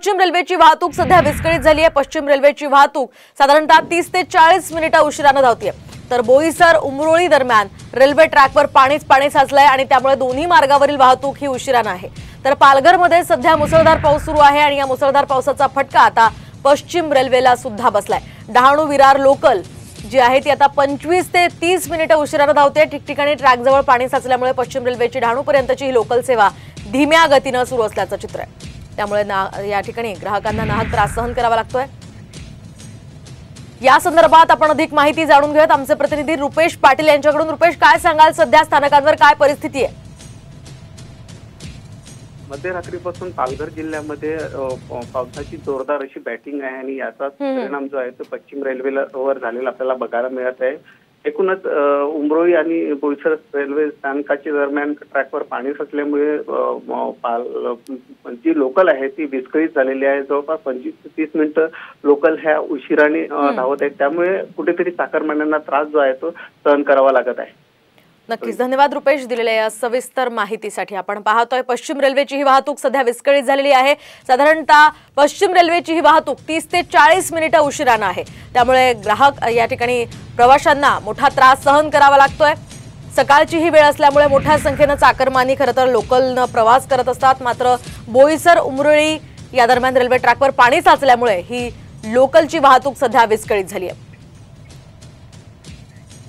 पश्चिम रेल्वेची वाहतूक सध्या विस्कळीत झाली आहे। पश्चिम रेल्वेची वाहतूक साधारणतः 30 ते 40 मिनिटे उशिराने धावते। तर बोईसर उमरोळी दरम्यान रेल्वे ट्रॅकवर पाणी साचलंय आणि त्यामुळे दोन्ही मार्गावरील वाहतूक ही उशिराने आहे। तर पालघरमध्ये सध्या मुसळधार पाऊस सुरू आहे आणि या मुसळधार पावसाचा फटका आता पश्चिम रेल्वेला सुद्धा बसलाय। डहाणू विरार लोकल जी आहे ती आता 25 ते 30 मिनिटे उशिराने धावते। ठिकठिकाणी ट्रॅकजवळ पाणी साचल्यामुळे पश्चिम रेल्वेची डहाणू पर्यंतची ही लोकल सेवा धीम्या गतीने सुरू असल्याचं चित्र आहे। त्यामुळे या ठिकाणी ग्राहकांना नाहक त्रास सहन करावा लागतोय। या संदर्भात आपण अधिक माहिती जाणून घेऊयात आमचे प्रतिनिधी रुपेश पाटील यांच्याकडून। रुपेश, काय सांगाल, सध्या स्थानकांवर काय परिस्थिती आहे? मध्यरात्रीपासून पालघर जिल्ह्यामध्ये पावसाची जोरदार अशी बॅटिंग आहे आणि याचा परिणाम जो आहे तो पश्चिम रेल्वेवर झालेला आपल्याला बघायला मिळत आहे। एकूणच उमरोळी आणि बोईसर रेल्वे स्थानकाच्या दरम्यान ट्रॅकवर पाणी साचल्यामुळे जी लोकल आहे ती विस्कळीत झालेली आहे। जवळपास 25 ते 30 मिनिटं लोकल ह्या उशिराने धावत आहेत, त्यामुळे कुठेतरी चाकरमान्यांना त्रास जो आहे तो सहन करावा लागत आहे। नक्कीच, धन्यवाद रुपेश दिलेल्या या सविस्तर माहितीसाठी। आपण पाहतोय पश्चिम रेल्वेची ही वाहतूक सध्या विस्कळीत झालेली आहे। साधारणतः पश्चिम रेल्वेची ही वाहतूक 30 ते 40 मिनिटे उशिराने आहे। त्यामुळे ग्राहक या ठिकाणी प्रवाशांना मोठा त्रास सहन करावा लागतोय। सकाळची ही वेळ असल्यामुळे मोठ्या संख्येने चाकरमानी खरं तर लोकलने प्रवास करत असतात। मात्र बोईसर उमरोळी या दरम्यान रेल्वे ट्रॅकवर पाणी साचल्यामुळे ही लोकलची वाहतूक सध्या विस्कळीत झाली आहे।